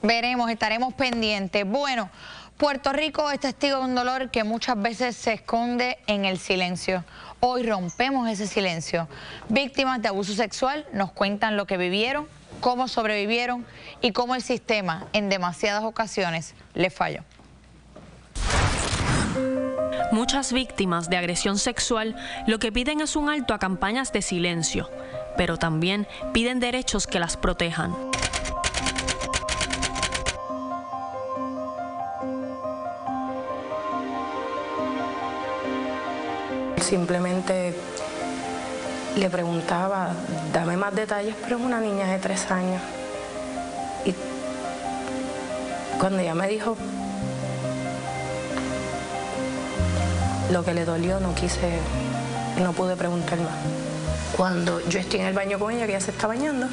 Veremos, estaremos pendientes. Bueno, Puerto Rico es testigo de un dolor que muchas veces se esconde en el silencio. Hoy rompemos ese silencio. Víctimas de abuso sexual nos cuentan lo que vivieron, cómo sobrevivieron y cómo el sistema en demasiadas ocasiones les falló. Muchas víctimas de agresión sexual lo que piden es un alto a campañas de silencio, pero también piden derechos que las protejan. Simplemente le preguntaba, dame más detalles, pero es una niña de 3 años. Y cuando ella me dijo lo que le dolió, no pude preguntar más. Cuando yo estoy en el baño con ella, que ella se está bañando,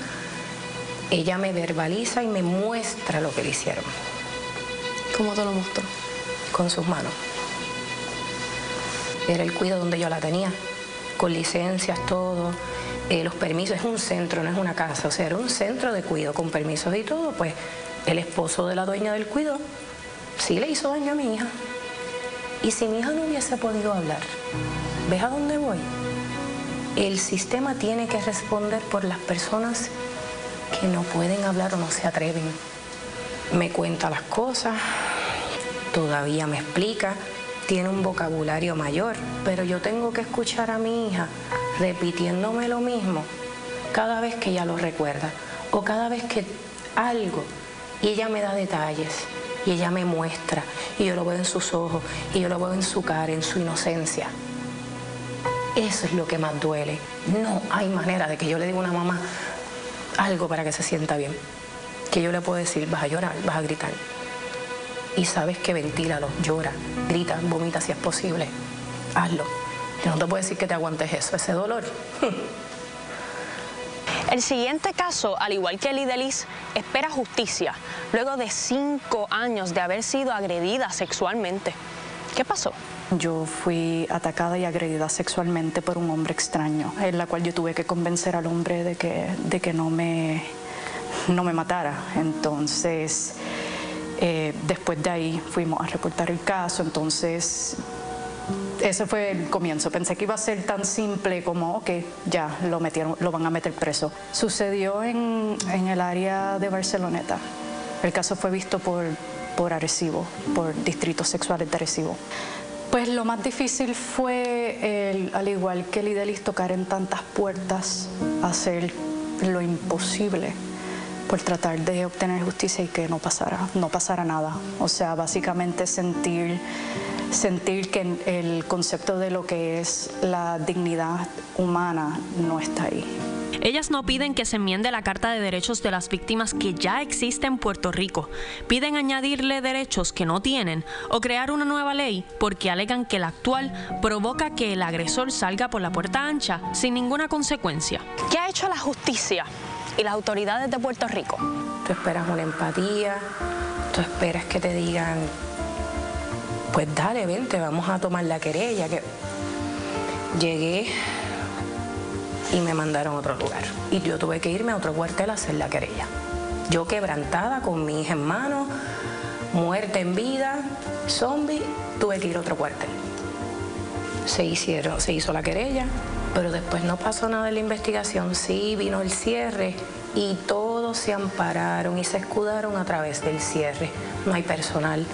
ella me verbaliza y me muestra lo que le hicieron. ¿Cómo te lo mostró? Con sus manos. Era el cuidado donde yo la tenía, con licencias, todo, los permisos. Es un centro, no es una casa, o sea, era un centro de cuidado con permisos y todo. Pues el esposo de la dueña del cuidado sí le hizo daño a mi hija. Y si mi hija no hubiese podido hablar, ¿ves a dónde voy? El sistema tiene que responder por las personas que no pueden hablar o no se atreven. Me cuenta las cosas, todavía me explica, tiene un vocabulario mayor, pero yo tengo que escuchar a mi hija repitiéndome lo mismo cada vez que ella lo recuerda o cada vez que algo, y ella me da detalles y ella me muestra y yo lo veo en sus ojos y yo lo veo en su cara, en su inocencia. Eso es lo que más duele. No hay manera de que yo le diga a una mamá algo para que se sienta bien, que yo le puedo decir, vas a llorar, vas a gritar. Y sabes que ventílalo, llora, grita, vomita si es posible. Hazlo. Yo no te puedo decir que te aguantes eso, ese dolor. El siguiente caso, al igual que Lideliz, espera justicia luego de 5 años de haber sido agredida sexualmente. ¿Qué pasó? Yo fui atacada y agredida sexualmente por un hombre extraño, en la cual yo tuve que convencer al hombre de que no me matara. Entonces, después de ahí fuimos a reportar el caso. Entonces, ese fue el comienzo. Pensé que iba a ser tan simple como, ok, ya lo van a meter preso. Sucedió en el área de Barceloneta. El caso fue visto por Arecibo, por distritos sexuales de Arecibo. Pues lo más difícil fue, al igual que Lideliz, tocar en tantas puertas, hacer lo imposible por tratar de obtener justicia y que no pasara nada. O sea, básicamente sentir que el concepto de lo que es la dignidad humana no está ahí. Ellas no piden que se enmiende la Carta de Derechos de las Víctimas que ya existe en Puerto Rico. Piden añadirle derechos que no tienen o crear una nueva ley porque alegan que la actual provoca que el agresor salga por la puerta ancha sin ninguna consecuencia. ¿Qué ha hecho la justicia y las autoridades de Puerto Rico? Tú esperas una empatía, tú esperas que te digan, pues dale, vente, vamos a tomar la querella. Que llegué y me mandaron a otro lugar. Y yo tuve que irme a otro cuartel a hacer la querella. Yo quebrantada, con mi hija en mano, muerta en vida, zombie, tuve que ir a otro cuartel. Se hizo la querella, pero después no pasó nada en la investigación. Sí vino el cierre y todos se ampararon y se escudaron a través del cierre. No hay personal,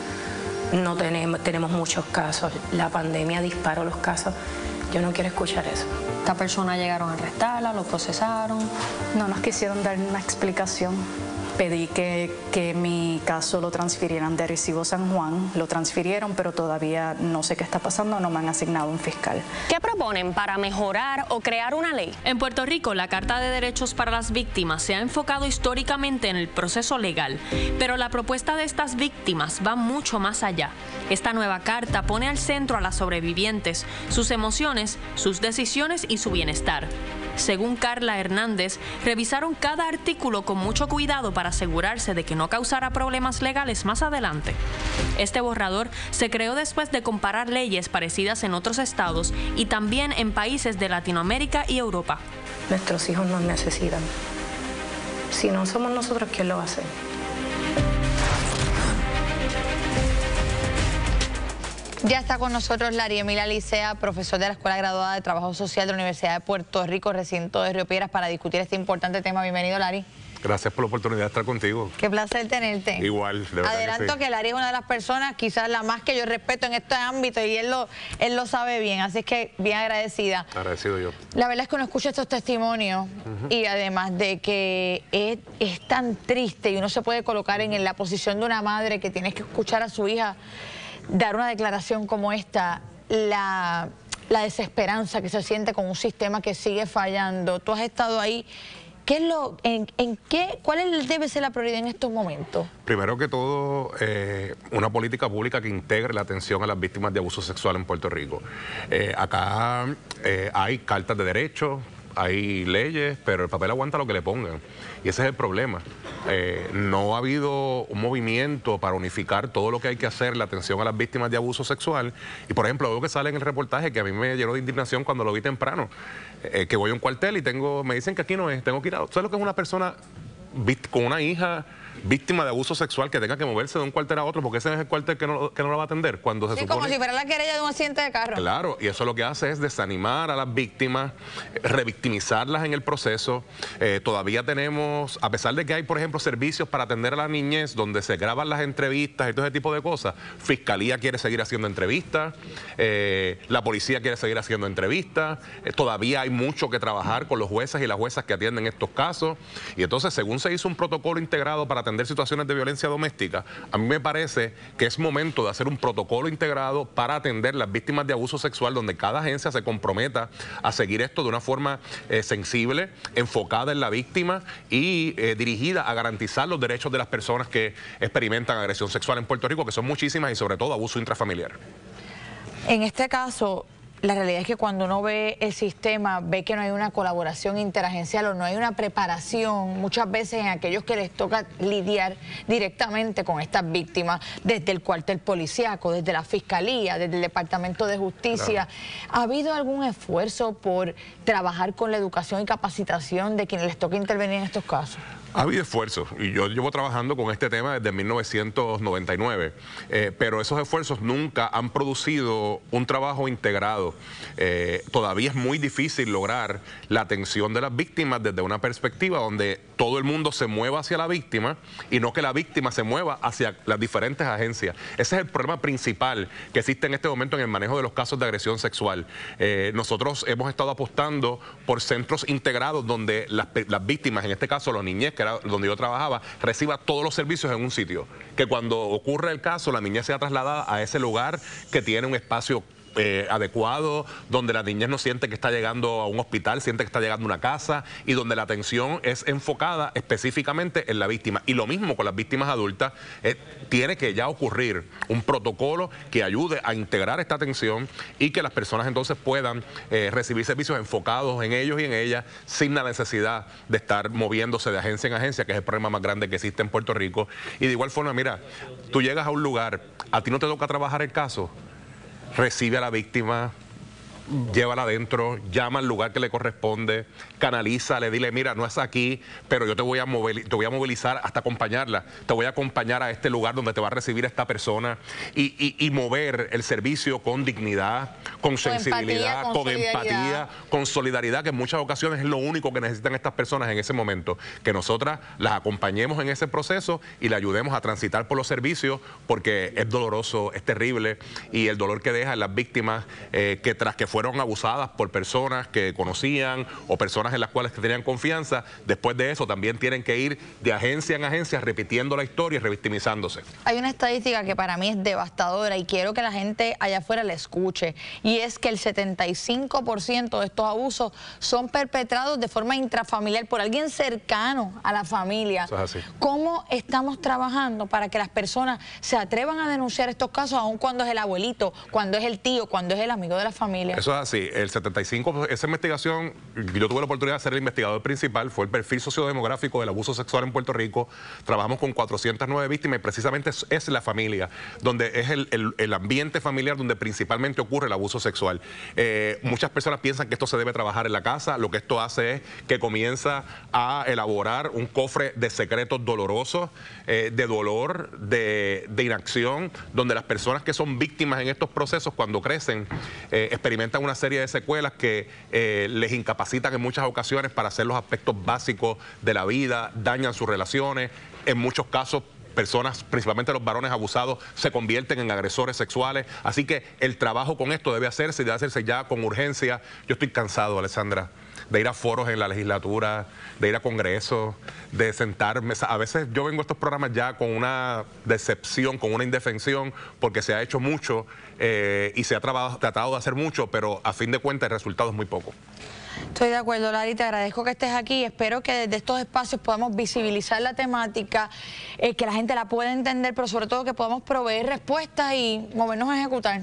no tenemos muchos casos, la pandemia disparó los casos. Yo no quiero escuchar eso. ¿Esta persona llegaron a arrestarla, lo procesaron? No nos quisieron dar una explicación. Pedí que mi caso lo transfirieran de Arecibo San Juan. Lo transfirieron, pero todavía no sé qué está pasando, no me han asignado un fiscal. ¿Qué proponen para mejorar o crear una ley? En Puerto Rico, la Carta de Derechos para las Víctimas se ha enfocado históricamente en el proceso legal, pero la propuesta de estas víctimas va mucho más allá. Esta nueva carta pone al centro a las sobrevivientes, sus emociones, sus decisiones y su bienestar. Según Carla Hernández, revisaron cada artículo con mucho cuidado para asegurarse de que no causara problemas legales más adelante. Este borrador se creó después de comparar leyes parecidas en otros estados y también en países de Latinoamérica y Europa. Nuestros hijos nos necesitan. Si no somos nosotros, ¿quién lo va a hacer? Ya está con nosotros Larry Emil Alicea, profesor de la Escuela Graduada de Trabajo Social de la Universidad de Puerto Rico, recinto de Río Piedras, para discutir este importante tema. Bienvenido, Larry. Gracias por la oportunidad de estar contigo. Qué placer tenerte. Igual, de verdad. Adelanto que Larry es una de las personas, quizás la más que yo respeto en este ámbito, y él lo sabe bien, así es que bien agradecida. Agradecido yo. La verdad es que uno escucha estos testimonios y además de que es tan triste y uno se puede colocar en la posición de una madre que tiene que escuchar a su hija dar una declaración como esta, la desesperanza que se siente con un sistema que sigue fallando. Tú has estado ahí. ¿Qué es ¿Cuál debe ser la prioridad en estos momentos? Primero que todo, una política pública que integre la atención a las víctimas de abuso sexual en Puerto Rico. Acá hay cartas de derechos, hay leyes, pero el papel aguanta lo que le pongan. Y ese es el problema. No ha habido un movimiento para unificar todo lo que hay que hacer en la atención a las víctimas de abuso sexual. Y, por ejemplo, algo que sale en el reportaje que a mí me llenó de indignación cuando lo vi temprano, que voy a un cuartel y me dicen que aquí no es, tengo que ir a... ¿Sabes lo que es una persona con una hija víctima de abuso sexual que tenga que moverse de un cuartel a otro, porque ese es el cuartel que no la va a atender cuando se supone... como si fuera la querella de un accidente de carro. Claro, y eso lo que hace es desanimar a las víctimas, revictimizarlas en el proceso. Todavía tenemos, a pesar de que hay, por ejemplo, servicios para atender a la niñez, donde se graban las entrevistas y todo ese tipo de cosas, Fiscalía quiere seguir haciendo entrevistas, la policía quiere seguir haciendo entrevistas, todavía hay mucho que trabajar con los jueces y las juezas que atienden estos casos, y entonces, según se hizo un protocolo integrado para atender situaciones de violencia doméstica, a mí me parece que es momento de hacer un protocolo integrado para atender las víctimas de abuso sexual, donde cada agencia se comprometa a seguir esto de una forma sensible, enfocada en la víctima y dirigida a garantizar los derechos de las personas que experimentan agresión sexual en Puerto Rico, que son muchísimas, y sobre todo abuso intrafamiliar. En este caso, la realidad es que cuando uno ve el sistema, ve que no hay una colaboración interagencial o no hay una preparación, muchas veces en aquellos que les toca lidiar directamente con estas víctimas, desde el cuartel policíaco, desde la Fiscalía, desde el Departamento de Justicia. Claro. ¿Ha habido algún esfuerzo por trabajar con la educación y capacitación de quienes les toca intervenir en estos casos? Ha habido esfuerzos, y yo llevo trabajando con este tema desde 1999, pero esos esfuerzos nunca han producido un trabajo integrado. Todavía es muy difícil lograr la atención de las víctimas desde una perspectiva donde todo el mundo se mueva hacia la víctima y no que la víctima se mueva hacia las diferentes agencias. Ese es el problema principal que existe en este momento en el manejo de los casos de agresión sexual. Nosotros hemos estado apostando por centros integrados donde las víctimas, en este caso los niñez, que era donde yo trabajaba, reciba todos los servicios en un sitio. Que cuando ocurre el caso, la niñez sea trasladada a ese lugar que tiene un espacio adecuado, donde la niñez no siente que está llegando a un hospital, siente que está llegando a una casa, y donde la atención es enfocada específicamente en la víctima. Y lo mismo con las víctimas adultas, tiene que ya ocurrir un protocolo que ayude a integrar esta atención y que las personas entonces puedan recibir servicios enfocados en ellos y en ellas, sin la necesidad de estar moviéndose de agencia en agencia, que es el problema más grande que existe en Puerto Rico. Y de igual forma, mira, tú llegas a un lugar, a ti no te toca trabajar el caso, recibe a la víctima, llévala adentro, llama al lugar que le corresponde, canalízale, dile, mira, no es aquí, pero yo te voy a movilizar hasta acompañarla, te voy a acompañar a este lugar donde te va a recibir esta persona, y mover el servicio con dignidad, con sensibilidad, con empatía, con solidaridad, que en muchas ocasiones es lo único que necesitan estas personas en ese momento, que nosotras las acompañemos en ese proceso y le ayudemos a transitar por los servicios, porque es doloroso, es terrible, y el dolor que deja en las víctimas que tras que fueron abusadas por personas que conocían o personas en las cuales tenían confianza, después de eso también tienen que ir de agencia en agencia repitiendo la historia y revictimizándose. Hay una estadística que para mí es devastadora y quiero que la gente allá afuera la escuche, y es que el 75% de estos abusos son perpetrados de forma intrafamiliar por alguien cercano a la familia. Eso es así. ¿Cómo estamos trabajando para que las personas se atrevan a denunciar estos casos, aun cuando es el abuelito, cuando es el tío, cuando es el amigo de la familia? Eso es así. El 75, esa investigación, yo tuve la oportunidad de ser el investigador principal, fue el perfil sociodemográfico del abuso sexual en Puerto Rico. Trabajamos con 409 víctimas y precisamente es la familia, donde es el ambiente familiar donde principalmente ocurre el abuso sexual. Muchas personas piensan que esto se debe trabajar en la casa. Lo que esto hace es que comienza a elaborar un cofre de secretos dolorosos, de dolor, de inacción, donde las personas que son víctimas en estos procesos cuando crecen experimentan una serie de secuelas que les incapacitan en muchas ocasiones para hacer los aspectos básicos de la vida, dañan sus relaciones, en muchos casos personas, principalmente los varones abusados, se convierten en agresores sexuales. Así que el trabajo con esto debe hacerse y debe hacerse ya con urgencia. Yo estoy cansado, Alessandra, de ir a foros en la legislatura, de ir a congresos, de sentarme. A veces yo vengo a estos programas ya con una decepción, con una indefensión, porque se ha hecho mucho y se ha tratado de hacer mucho, pero a fin de cuentas el resultado es muy poco. Estoy de acuerdo, Lari, te agradezco que estés aquí. Espero que desde estos espacios podamos visibilizar la temática, que la gente la pueda entender, pero sobre todo que podamos proveer respuestas y movernos a ejecutar.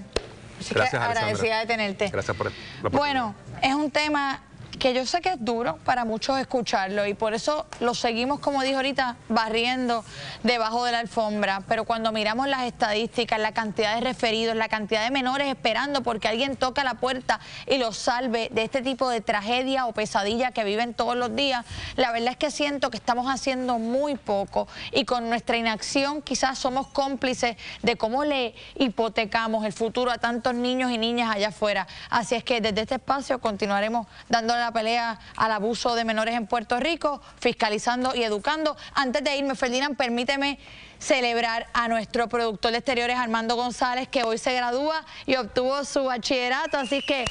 Así Gracias, que agradecida de tenerte. Gracias por la oportunidad. Bueno, es un tema que yo sé que es duro para muchos escucharlo y por eso lo seguimos, como dijo ahorita, barriendo debajo de la alfombra. Pero cuando miramos las estadísticas, la cantidad de referidos, la cantidad de menores esperando porque alguien toque la puerta y los salve de este tipo de tragedia o pesadilla que viven todos los días, la verdad es que siento que estamos haciendo muy poco y con nuestra inacción quizás somos cómplices de cómo le hipotecamos el futuro a tantos niños y niñas allá afuera. Así es que desde este espacio continuaremos dándole la pelea al abuso de menores en Puerto Rico, fiscalizando y educando. Antes de irme, Ferdinand, permíteme celebrar a nuestro productor de exteriores, Armando González, que hoy se gradúa y obtuvo su bachillerato. Así que,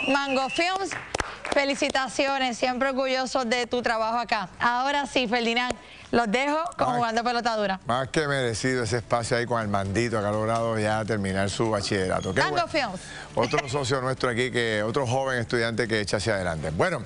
Mango Films, felicitaciones, siempre orgullosos de tu trabajo acá. Ahora sí, Ferdinand, los dejo con Jugando Pelota Dura. Más que merecido ese espacio ahí con Armandito, que ha logrado ya terminar su bachillerato. Mango Films. Otro socio nuestro aquí, otro joven estudiante que echa hacia adelante. Bueno.